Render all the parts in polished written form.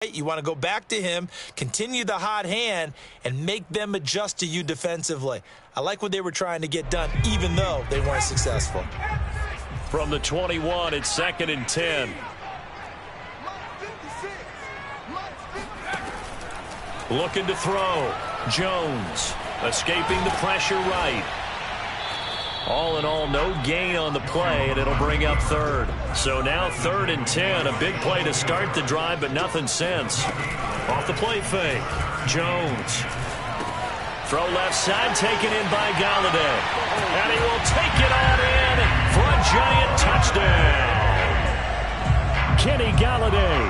You want to go back to him, continue the hot hand, and make them adjust to you defensively. I like what they were trying to get done, even though they weren't successful. From the 21, it's 2nd and 10. Looking to throw. Jones escaping the pressure right. All in all, no gain on the play, and it'll bring up 3rd. So now 3rd and 10. A big play to start the drive, but nothing since. Off the play fake. Jones. Throw left side, taken in by Galladay. And he will take it on in for a giant touchdown. Kenny Galladay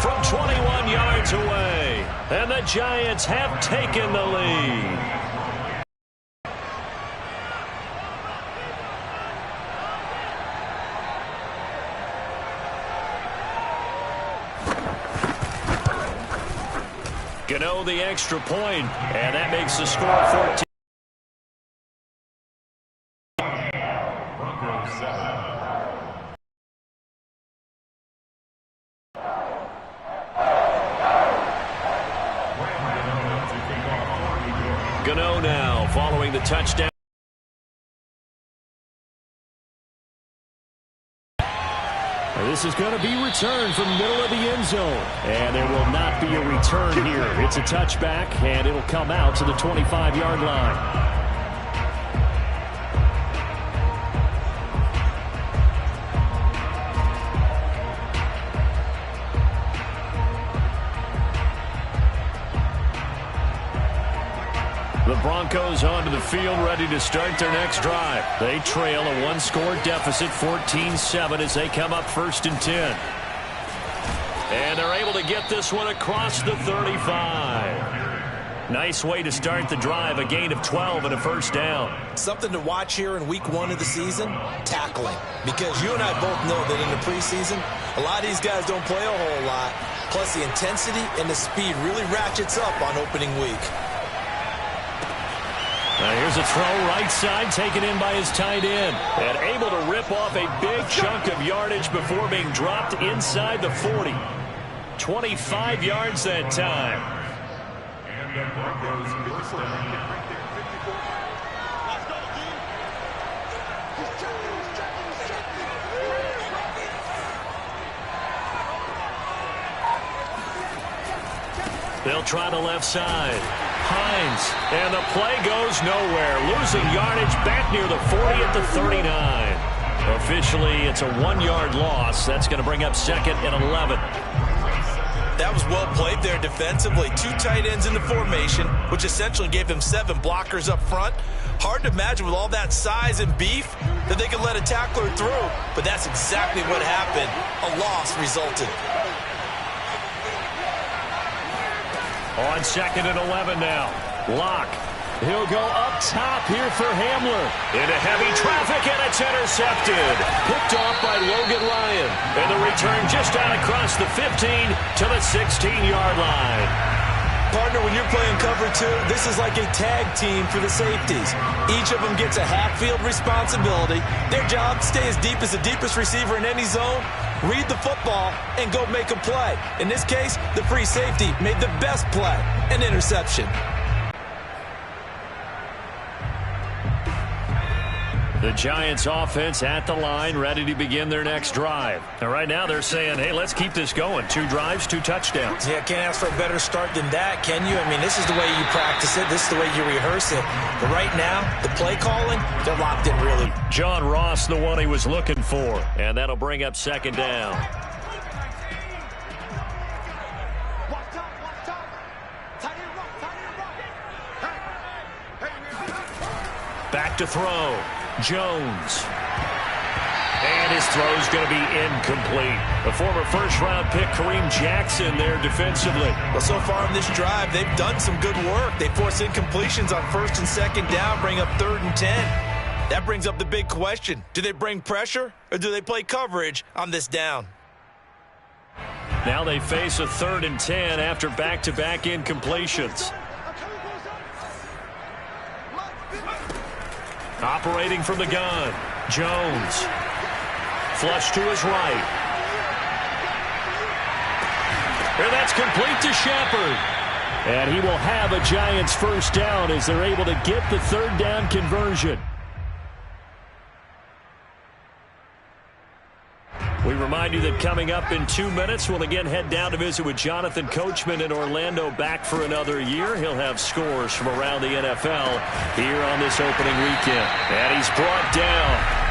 from 21 yards away. And the Giants have taken the lead. Gano the extra point, and that makes the score 14. Gano now following the touchdown. This is going to be returned from the middle of the end zone. And there will not be a return here. It's a touchback, and it'll come out to the 25-yard line. The Broncos onto the field, ready to start their next drive. They trail a one-score deficit, 14-7, as they come up 1st and 10. And they're able to get this one across the 35. Nice way to start the drive, a gain of 12 and a first down. Something to watch here in week 1 of the season, tackling. Because you and I both know that in the preseason, a lot of these guys don't play a whole lot. Plus, the intensity and the speed really ratchets up on opening week. Now here's a throw right side, taken in by his tight end. And able to rip off a big chunk of yardage before being dropped inside the 40. 25 yards that time. They'll try the left side. Hines, and the play goes nowhere. Losing yardage back near the 40 at the 39. Officially, it's a 1-yard loss. That's going to bring up 2nd and 11. That was well played there defensively. 2 tight ends in the formation, which essentially gave them 7 blockers up front. Hard to imagine with all that size and beef that they could let a tackler through. But that's exactly what happened. A loss resulted. On 2nd and 11 now. Locke. He'll go up top here for Hamler. Into heavy traffic, and it's intercepted. Picked off by Logan Ryan. And the return just out across the 15 to the 16-yard line. Partner, when you're playing cover 2, this is like a tag team for the safeties. Each of them gets a half-field responsibility. Their job, stay as deep as the deepest receiver in any zone, read the football, and go make a play. In this case, the free safety made the best play, an interception. The Giants offense at the line, ready to begin their next drive. And right now they're saying, hey, let's keep this going. 2 drives, 2 touchdowns. Yeah, can't ask for a better start than that, can you? I mean, this is the way you practice it. This is the way you rehearse it. But right now, the play calling, they're locked in really. John Ross, the one he was looking for. And that'll bring up 2nd down. Back to throw. Jones. And his throw is going to be incomplete. The former first-round pick, Kareem Jackson, there defensively. Well, so far in this drive, they've done some good work. They force incompletions on 1st and 2nd down, bring up 3rd and 10. That brings up the big question. Do they bring pressure, or do they play coverage on this down? Now they face a 3rd and 10 after back-to-back incompletions. Operating from the gun, Jones. Flush to his right. And that's complete to Shepard. And he will have a Giants first down as they're able to get the third down conversion. We remind you that coming up in 2 minutes, we'll again head down to visit with Jonathan Coachman in Orlando, back for another year. He'll have scores from around the NFL here on this opening weekend. And he's brought down.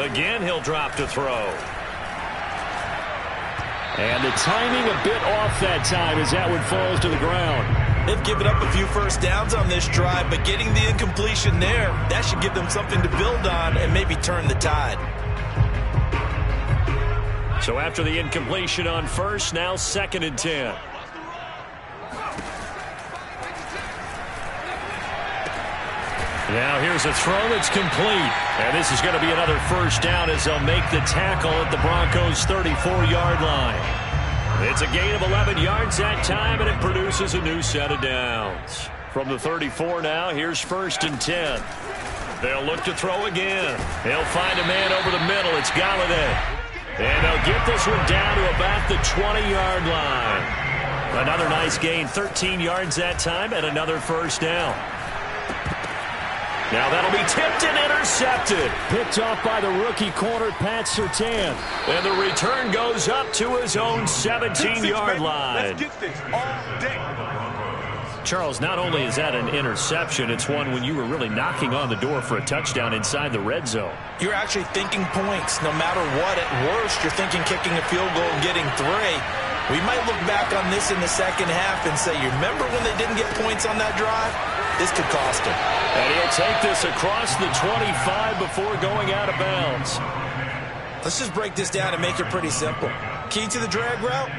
Again, he'll drop to throw. And the timing a bit off that time as that one falls to the ground. They've given up a few first downs on this drive, but getting the incompletion there, that should give them something to build on and maybe turn the tide. So after the incompletion on first, now 2nd and 10. Now here's a throw that's complete. And this is going to be another first down as they'll make the tackle at the Broncos' 34-yard line. It's a gain of 11 yards that time, and it produces a new set of downs. From the 34 now, here's 1st and 10. They'll look to throw again. They'll find a man over the middle. It's Galladay. And they'll get this one down to about the 20-yard line. Another nice gain, 13 yards that time, and another first down. Now that'll be tipped and intercepted. Picked off by the rookie corner, Pat Surtain. And the return goes up to his own 17-yard line. Let's get this all day. Charles, not only is that an interception, it's one when you were really knocking on the door for a touchdown inside the red zone. You're actually thinking points. No matter what, at worst, you're thinking kicking a field goal and getting 3. We might look back on this in the second half and say, you remember when they didn't get points on that drive? This could cost him. And he'll take this across the 25 before going out of bounds. Let's just break this down and make it pretty simple. Key to the drag route,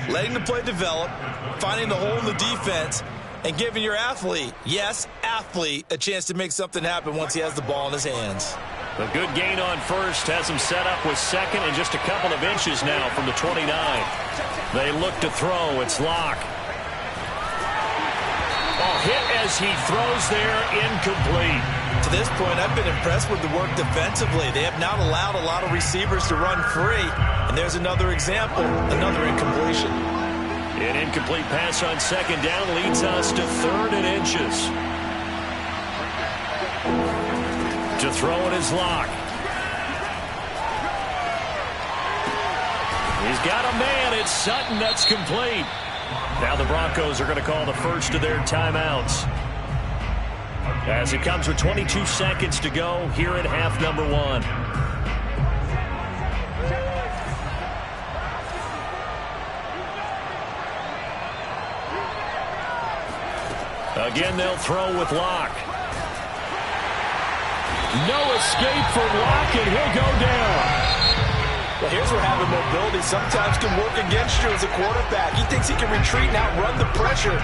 letting the play develop, finding the hole in the defense, and giving your athlete, yes, athlete, a chance to make something happen once he has the ball in his hands. A good gain on first has him set up with 2nd and just a couple of inches now from the 29. They look to throw. It's Locke. Hit as he throws there, incomplete. To this point, I've been impressed with the work defensively. They have not allowed a lot of receivers to run free. And there's another example, another incompletion. An incomplete pass on 2nd down leads us to 3rd and inches. To throw it is Locke. He's got a man. It's Sutton. That's complete. Now the Broncos are going to call the first of their timeouts. As it comes with 22 seconds to go here at half number 1. Again, they'll throw with Locke. No escape for Locke, and he'll go down. Well, here's where having mobility sometimes can work against you as a quarterback. He thinks he can retreat and outrun the pressure.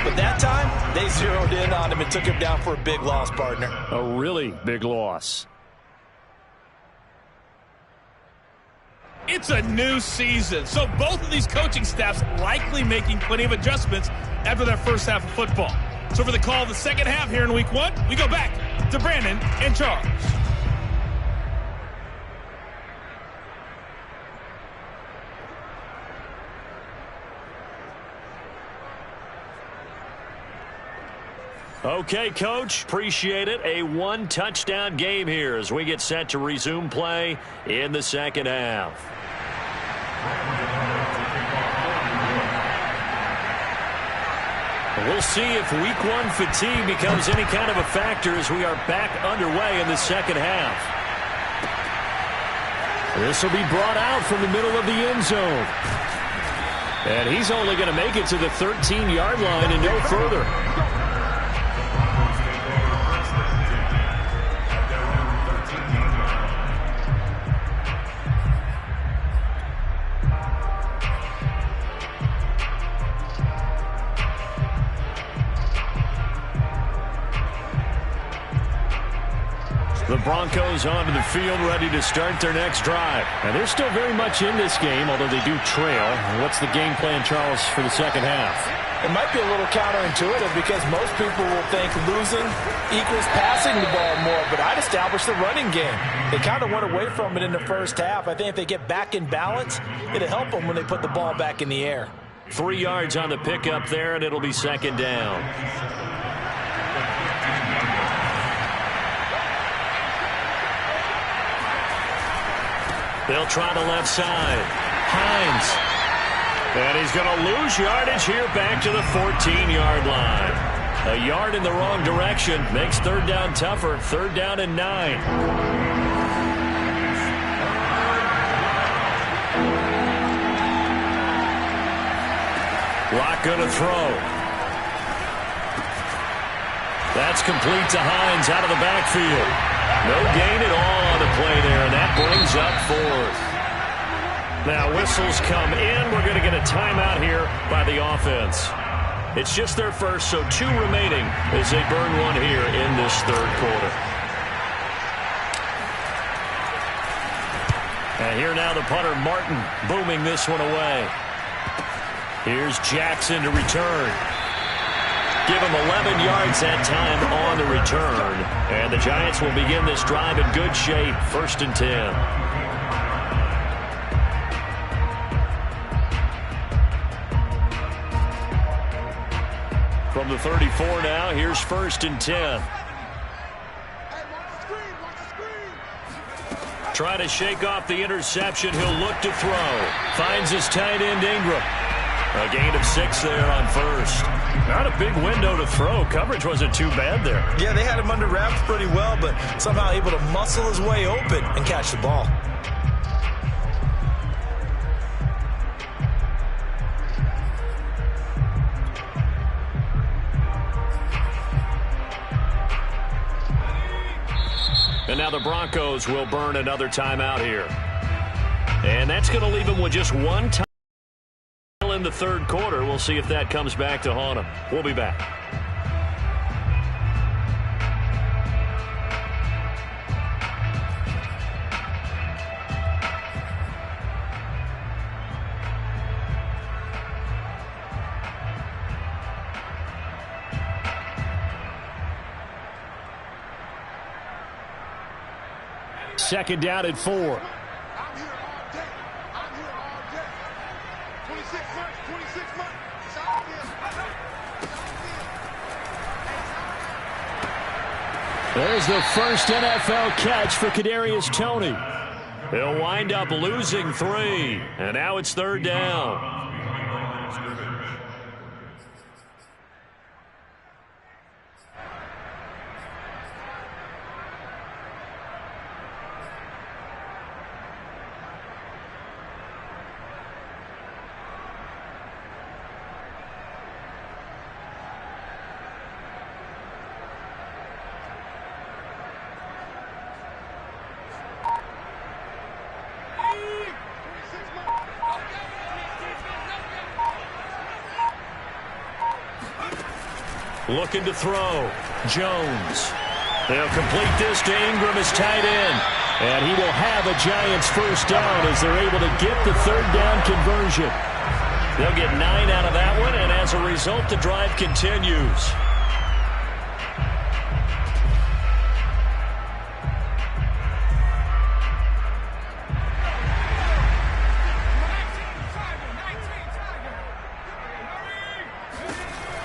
But that time, they zeroed in on him and took him down for a big loss, partner. A really big loss. It's a new season, so both of these coaching staffs likely making plenty of adjustments after their first half of football. So for the call of the second half here in week 1, we go back to Brandon and Charles. Okay, Coach, appreciate it. A 1-touchdown game here as we get set to resume play in the second half. We'll see if week 1 fatigue becomes any kind of a factor as we are back underway in the second half. This will be brought out from the middle of the end zone. And he's only going to make it to the 13-yard line and no further. The Broncos onto the field, ready to start their next drive. And they're still very much in this game, although they do trail. What's the game plan, Charles, for the second half? It might be a little counterintuitive because most people will think losing equals passing the ball more, but I'd establish the running game. They kind of went away from it in the first half. I think if they get back in balance, it'll help them when they put the ball back in the air. 3 yards on the pickup there, and it'll be second down. They'll try the left side. Hines. And he's going to lose yardage here back to the 14-yard line. A yard in the wrong direction makes third down tougher. 3rd down and 9. Locke going to throw. That's complete to Hines out of the backfield. No gain at all on the play there, and that brings up 4th. Now whistles come in. We're going to get a timeout here by the offense. It's just their first, so 2 remaining as they burn one here in this 3rd quarter. And here now the punter, Martin, booming this one away. Here's Jackson to return. Give him 11 yards that time on the return. And the Giants will begin this drive in good shape. 1st and 10. From the 34 now, here's 1st and 10. Try to shake off the interception. He'll look to throw. Finds his tight end, Ingram. A gain of 6 there on 1st. Not a big window to throw. Coverage wasn't too bad there. Yeah, they had him under wraps pretty well, but somehow able to muscle his way open and catch the ball. And now the Broncos will burn another timeout here. And that's going to leave them with just 1 time in the 3rd quarter. We'll see if that comes back to haunt them. We'll be back. Second down at 4. There's the first NFL catch for Kadarius Toney. He'll wind up losing 3, and now it's 3rd down. Looking to throw. Jones. They'll complete this to Ingram as tight end. And he will have a Giants 1st down as they're able to get the 3rd down conversion. They'll get 9 out of that one, and as a result, the drive continues.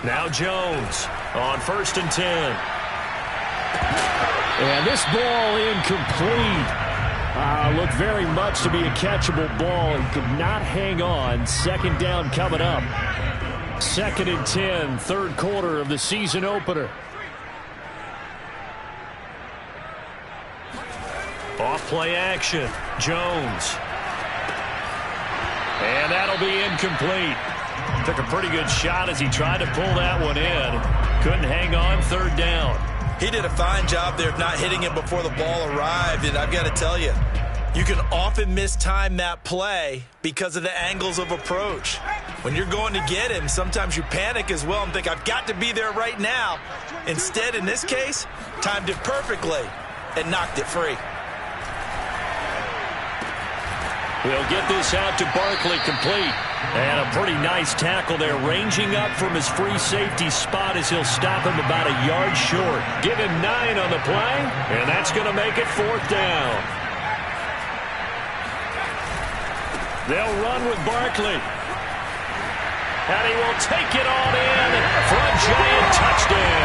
Now Jones on 1st and 10. And this ball incomplete. Looked very much to be a catchable ball and could not hang on. 2nd down coming up. 2nd and 10, 3rd quarter of the season opener. Off play action. Jones. And that'll be incomplete. Took a pretty good shot as he tried to pull that one in. Couldn't hang on. 3rd down. He did a fine job there of not hitting it before the ball arrived, and I've got to tell you, you can often mistime that play because of the angles of approach. When you're going to get him, sometimes you panic as well and think, I've got to be there right now. Instead, in this case, timed it perfectly. and knocked it free. We'll get this out to Barkley, complete. And a pretty nice tackle there, ranging up from his free safety spot as he'll stop him about a yard short. Give him 9 on the play, and that's going to make it 4th down. They'll run with Barkley. And he will take it on in for a giant touchdown.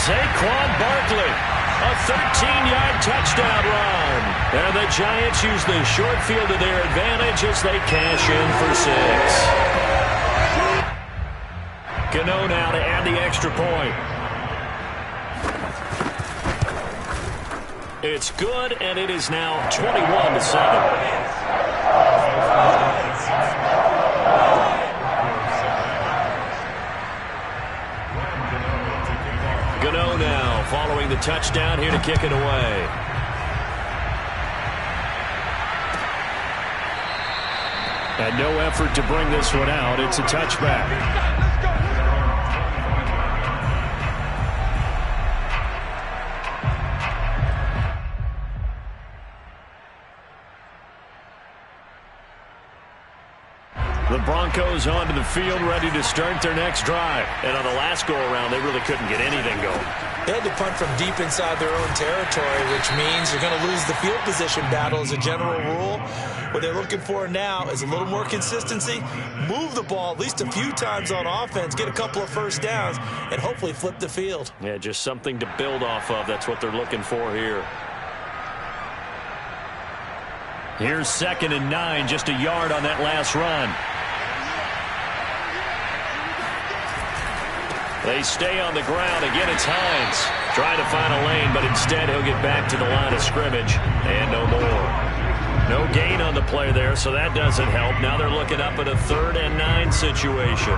Saquon Barkley, a 13-yard touchdown run. And the Giants use the short field to their advantage as they cash in for 6. Gano now to add the extra point. It's good, and it is now 21-7. Gano now following the touchdown here to kick it away. And no effort to bring this one out. It's a touchback. The Broncos onto the field, ready to start their next drive. And on the last go-around, they really couldn't get anything going. They had to punt from deep inside their own territory, which means you're going to lose the field position battle as a general rule. What they're looking for now is a little more consistency, move the ball at least a few times on offense, get a couple of first downs, and hopefully flip the field. Yeah, just something to build off of. That's what they're looking for here. Here's 2nd and 9, just a yard on that last run. They stay on the ground. Again, it's Hines. Trying to find a lane, but instead he'll get back to the line of scrimmage. And no more. No gain on the play there, so that doesn't help. Now they're looking up at a 3rd and 9 situation.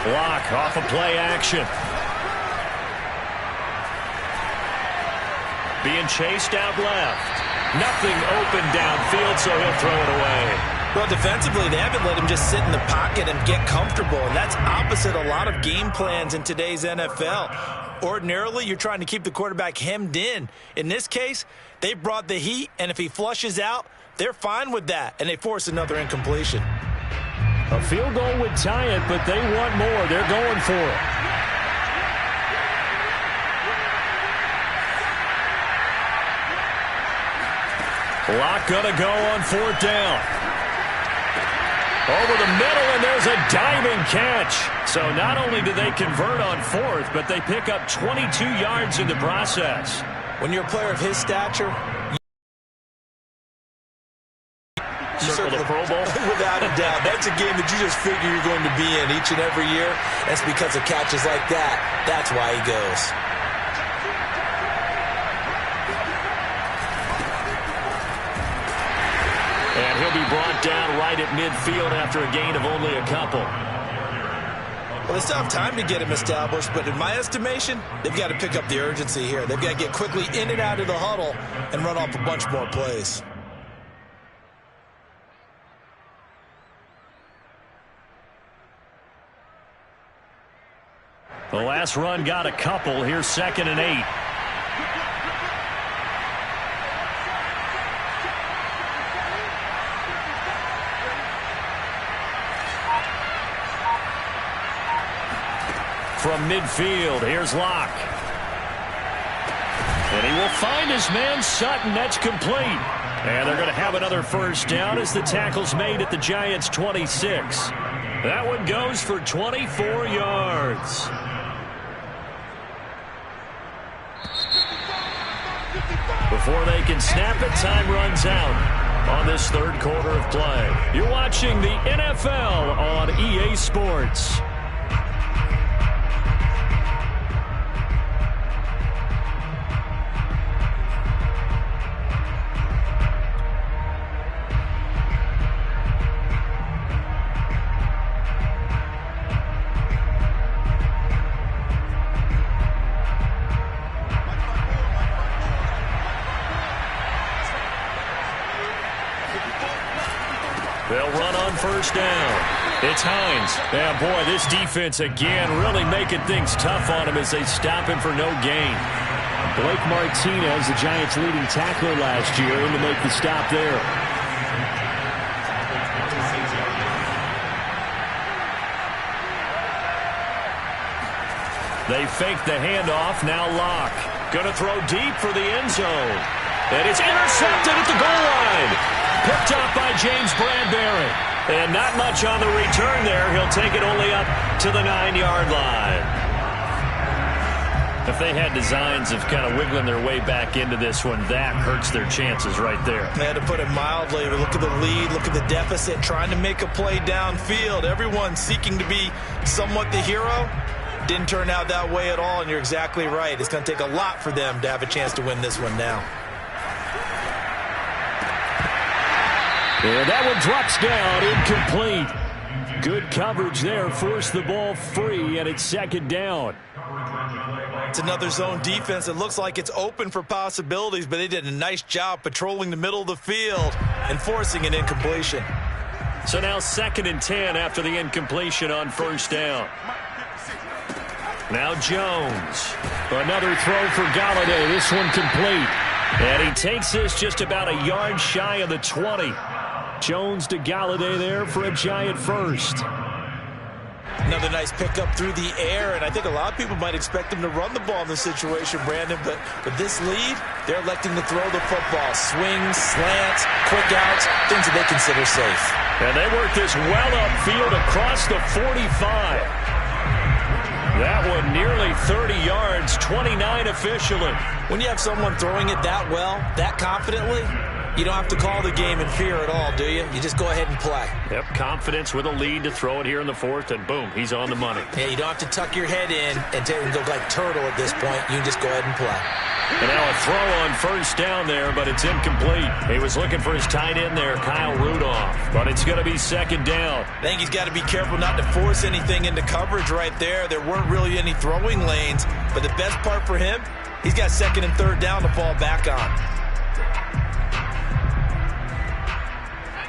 Block off of play action. Being chased out left. Nothing open downfield, so he'll throw it away. Well, defensively, they haven't let him just sit in the pocket and get comfortable, and that's opposite a lot of game plans in today's NFL. Ordinarily, you're trying to keep the quarterback hemmed in. In this case, they brought the heat, and if he flushes out, they're fine with that, and they force another incompletion. A field goal would tie it, but they want more. They're going for it. Lock gonna go on 4th down. Over the middle, and there's a diving catch. So not only do they convert on 4th, but they pick up 22 yards in the process. When you're a player of his stature, circle the Pro Bowl? Without a doubt. That's a game that you just figure you're going to be in each and every year. That's because of catches like that. That's why he goes. And he'll be brought down right at midfield after a gain of only a couple. Well, they still have time to get him established, but in my estimation, they've got to pick up the urgency here. They've got to get quickly in and out of the huddle and run off a bunch more plays. The last run got a couple. Here's 2nd and 8. From midfield, here's Locke. And he will find his man Sutton. That's complete. And they're going to have another first down as the tackle's made at the Giants' 26. That one goes for 24 yards. Before they can snap it, time runs out on this 3rd quarter of play. You're watching the NFL on EA Sports. They'll run on first down. It's Hines. Yeah, boy, this defense again really making things tough on him as they stop him for no gain. Blake Martinez, the Giants' leading tackler last year, in to make the stop there. They fake the handoff. Now Locke. Going to throw deep for the end zone. And it's intercepted at the goal line. Picked up by James Bradbury. And not much on the return there. He'll take it only up to the 9-yard line. If they had designs of kind of wiggling their way back into this one, that hurts their chances right there. They had to put it mildly. Look at the lead. Look at the deficit. Trying to make a play downfield. Everyone seeking to be somewhat the hero. Didn't turn out that way at all, and you're exactly right. It's going to take a lot for them to have a chance to win this one now. And that one drops down, incomplete. Good coverage there, forced the ball free, and it's second down. It's another zone defense. It looks like it's open for possibilities, but they did a nice job patrolling the middle of the field and forcing an incompletion. So now 2nd and 10 after the incompletion on first down. Now Jones. Another throw for Galladay. This one complete. And he takes this just about a yard shy of the 20. Jones to Galladay there for a Giant first. Another nice pickup through the air, and I think a lot of people might expect them to run the ball in this situation, Brandon, but with this lead, they're electing to throw the football. Swings, slants, quick outs, things that they consider safe. And they work this well upfield across the 45. That one nearly 30 yards, 29 officially. When you have someone throwing it that well, that confidently, you don't have to call the game in fear at all, do you? You just go ahead and play. Yep, confidence with a lead to throw it here in the 4th, and boom, he's on the money. Yeah, you don't have to tuck your head in and go like turtle at this point. You can just go ahead and play. And now a throw on first down there, but it's incomplete. He was looking for his tight end there, Kyle Rudolph, but it's going to be second down. I think he's got to be careful not to force anything into coverage right there. There weren't really any throwing lanes, but the best part for him, he's got 2nd and 3rd down to fall back on.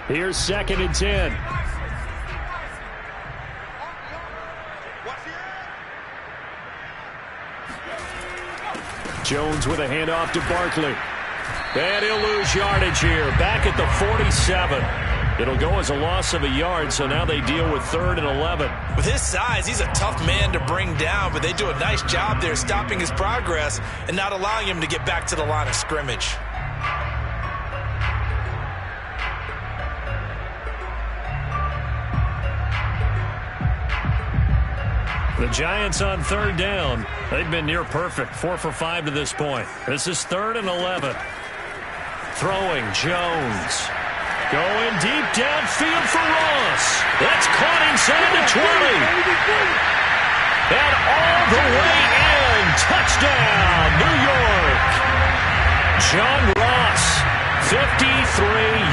Here's 2nd and 10. Jones with a handoff to Barkley. And he'll lose yardage here. Back at the 47. It'll go as a loss of a yard, so now they deal with 3rd and 11. With his size, he's a tough man to bring down, but they do a nice job there stopping his progress and not allowing him to get back to the line of scrimmage. The Giants on 3rd down. They've been near perfect, 4 for 5 to this point. This is 3rd and 11. Throwing Jones. Going deep downfield for Ross. That's caught inside the 20. And all the way in. Touchdown, New York. John Ross, 53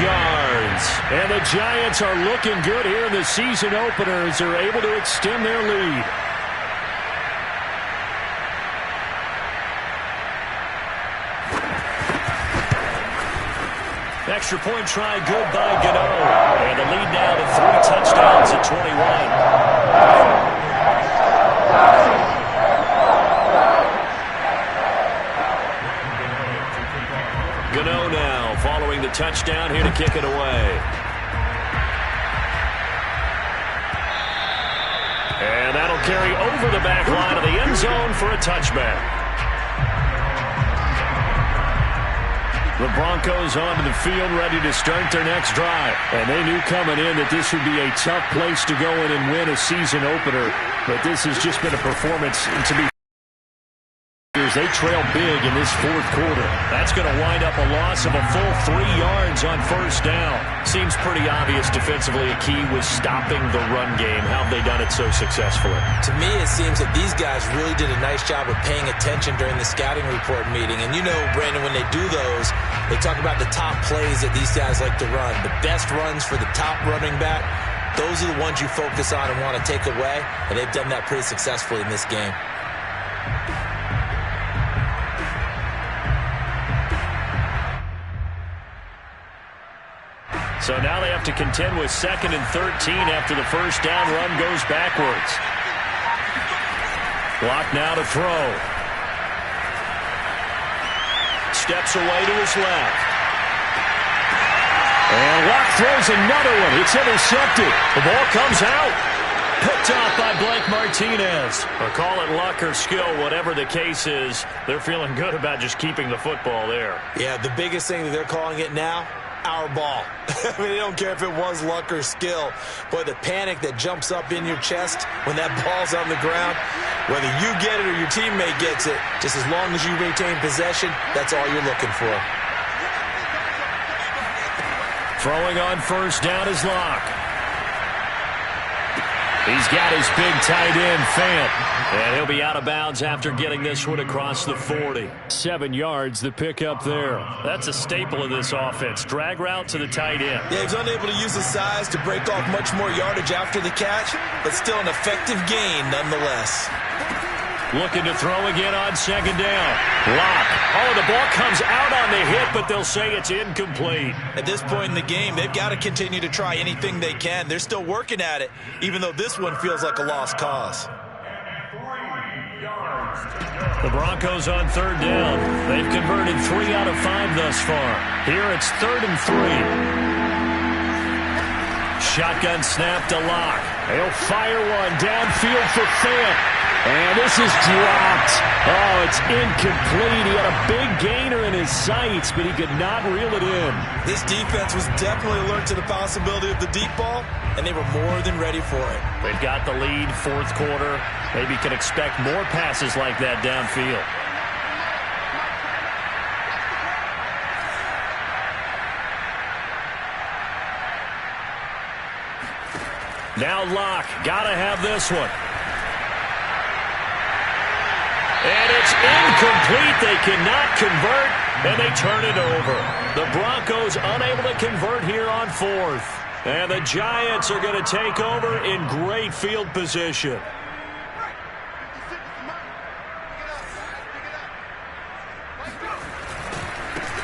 yards. And the Giants are looking good here in the season opener as they're able to extend their lead. Extra point try good by Gano. And the lead now to 3 touchdowns at 21. Gano now following the touchdown here to kick it away. And that'll carry over the back line of the end zone for a touchback. The Broncos onto the field, ready to start their next drive. And they knew coming in that this would be a tough place to go in and win a season opener. But this has just been a performance to be. They trail big in this 4th quarter. That's going to wind up a loss of a full 3 yards on first down. Seems pretty obvious defensively a key was stopping the run game. How have they done it so successfully? To me, it seems that these guys really did a nice job of paying attention during the scouting report meeting. And you know, Brandon, when they do those, they talk about the top plays that these guys like to run. The best runs for the top running back, those are the ones you focus on and want to take away. And they've done that pretty successfully in this game. So now they have to contend with 2nd and 13 after the first down run goes backwards. Locke now to throw. Steps away to his left. And Locke throws another one. It's intercepted. The ball comes out. Picked off by Blake Martinez. Or call it luck or skill, whatever the case is. They're feeling good about just keeping the football there. Yeah, the biggest thing that they're calling it now, our ball. I mean, they don't care if it was luck or skill. Boy, the panic that jumps up in your chest when that ball's on the ground, whether you get it or your teammate gets it, just as long as you retain possession, that's all you're looking for. Throwing on first down is Locke. He's got his big tight end, Fant. And he'll be out of bounds after getting this one across the 40. 7 yards, the pickup there. That's a staple of this offense. Drag route to the tight end. Yeah, he's unable to use his size to break off much more yardage after the catch, but still an effective gain nonetheless. Looking to throw again on 2nd down. Locke. Oh, the ball comes out on the hit, but they'll say it's incomplete. At this point in the game, they've got to continue to try anything they can. They're still working at it, even though this one feels like a lost cause. The Broncos on 3rd down. They've converted 3 out of 5 thus far. Here it's 3rd and 3. Shotgun snap to Locke. He'll fire one downfield for Fant. And this is dropped. Oh, it's incomplete. He had a big gainer in his sights, but he could not reel it in. This defense was definitely alert to the possibility of the deep ball, and they were more than ready for it. They've got the lead, 4th quarter. Maybe can expect more passes like that downfield. Now Locke, gotta have this one. And it's incomplete. They cannot convert, and they turn it over. The Broncos unable to convert here on 4th. And the Giants are going to take over in great field position.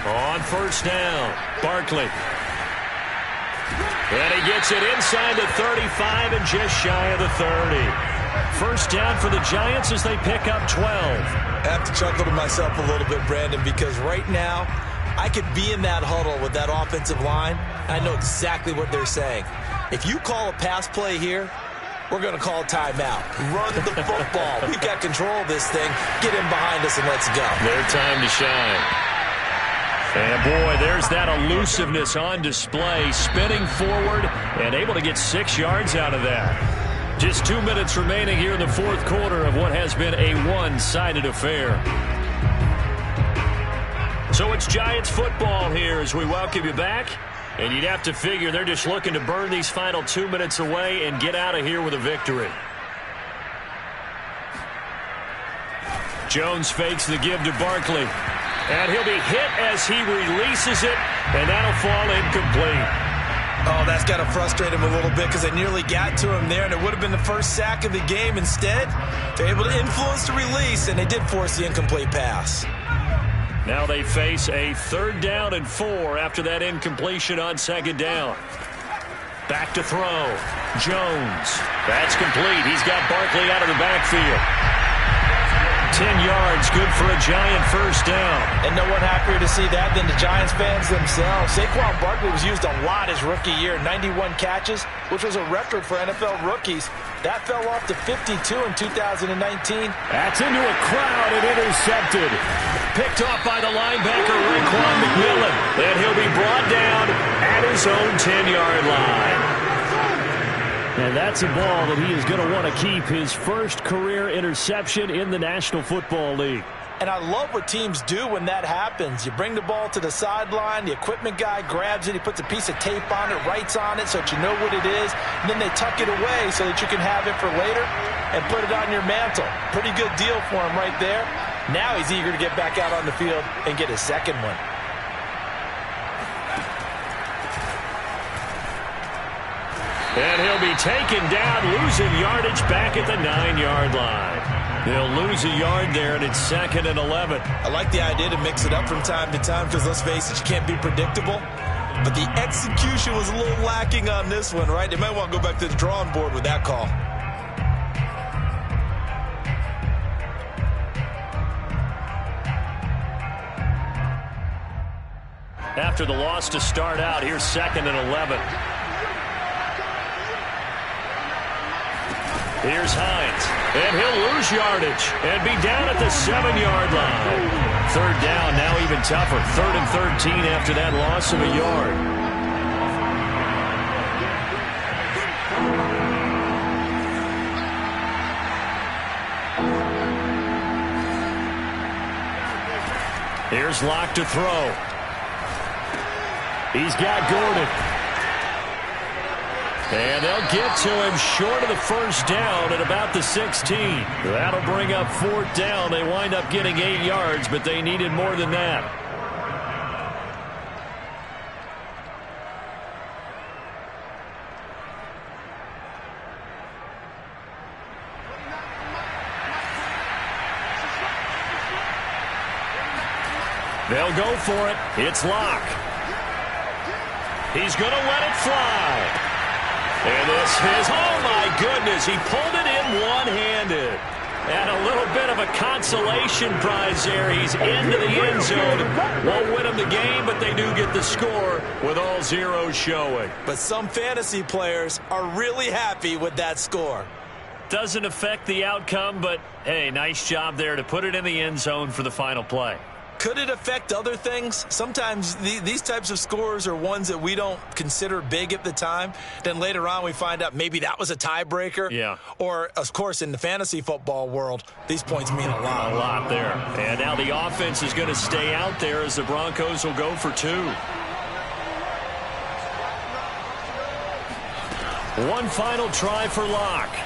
On 1st down, Barkley. And he gets it inside the 35 and just shy of the 30. 1st down for the Giants as they pick up 12. I have to chuckle to myself a little bit, Brandon, because right now I could be in that huddle with that offensive line. I know exactly what they're saying. If you call a pass play here, we're going to call timeout. Run the football. We've got control of this thing. Get in behind us and let's go. Their time to shine. And boy, there's that elusiveness on display, spinning forward and able to get 6 yards out of that. Just 2 minutes remaining here in the 4th quarter of what has been a one-sided affair. So it's Giants football here as we welcome you back. And you'd have to figure they're just looking to burn these final 2 minutes away and get out of here with a victory. Jones fakes the give to Barkley. And he'll be hit as he releases it, and that'll fall incomplete. Oh, that's got to frustrate him a little bit because they nearly got to him there, and it would have been the first sack of the game. Instead, they're able to influence the release, and they did force the incomplete pass. Now they face a 3rd down and 4 after that incompletion on 2nd down. Back to throw. Jones. That's complete. He's got Barkley out of the backfield. 10 yards, good for a Giant 1st down. And no one happier to see that than the Giants fans themselves. Saquon Barkley was used a lot his rookie year, 91 catches, which was a record for NFL rookies. That fell off to 52 in 2019. That's into a crowd and intercepted. Picked off by the linebacker, Raekwon McMillan. And he'll be brought down at his own 10-yard line. And that's a ball that he is going to want to keep, his first career interception in the National Football League. And I love what teams do when that happens. You bring the ball to the sideline, the equipment guy grabs it, he puts a piece of tape on it, writes on it so that you know what it is, and then they tuck it away so that you can have it for later and put it on your mantle. Pretty good deal for him right there. Now he's eager to get back out on the field and get his second one. And he'll be taken down, losing yardage back at the 9-yard line. They'll lose a yard there, and it's 2nd and 11. I like the idea to mix it up from time to time because, let's face it, you can't be predictable. but the execution was a little lacking on this one, right? They might want to go back to the drawing board with that call. After the loss to start out, here's 2nd and 11. Here's Hines, and he'll lose yardage and be down at the 7-yard line. 3rd down, now even tougher. 3rd and 13 after that loss of a yard. Here's Locke to throw. He's got Gordon. And they'll get to him short of the 1st down at about the 16. That'll bring up 4th down. They wind up getting 8 yards, but they needed more than that. They'll go for it. It's Locke. He's going to let it fly. And this is, oh my goodness, he pulled it in one-handed. And a little bit of a consolation prize there. He's into the end zone. Won't win them the game, but they do get the score with all zeros showing. But some fantasy players are really happy with that score. Doesn't affect the outcome, but hey, nice job there to put it in the end zone for the final play. Could it affect other things? Sometimes these types of scores are ones that we don't consider big at the time. Then later on we find out maybe that was a tiebreaker. Yeah. Or, of course, in the fantasy football world, these points mean a lot. A lot there. And now the offense is going to stay out there as the Broncos will go for 2. One final try for Locke.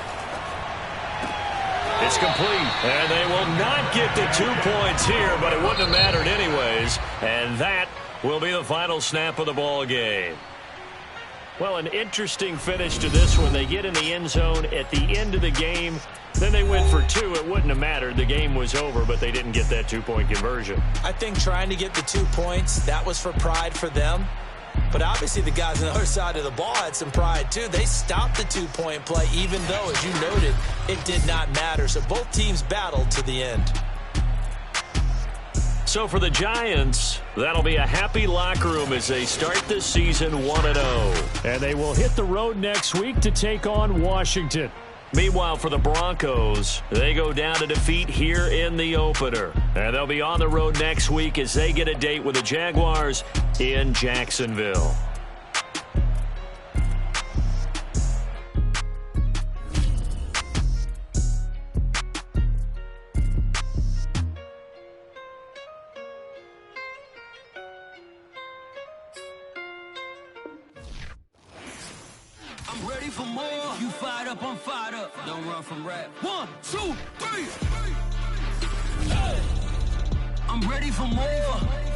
It's complete, and they will not get the 2 points here, but it wouldn't have mattered anyways. And that will be the final snap of the ball game. Well, an interesting finish to this one. They get in the end zone at the end of the game. Then they went for 2. It wouldn't have mattered. The game was over, but they didn't get that 2-point conversion. I think trying to get the 2 points, that was for pride for them. But obviously the guys on the other side of the ball had some pride too. They stopped the 2-point play even though, as you noted, it did not matter. So both teams battled to the end. So for the Giants, that'll be a happy locker room as they start this season 1-0. And they will hit the road next week to take on Washington. Meanwhile, for the Broncos, they go down to defeat here in the opener. And they'll be on the road next week as they get a date with the Jaguars in Jacksonville. I'm ready for more. You fired up, I'm fired up. Don't run from rap. 1, 2, 3. I'm ready for more.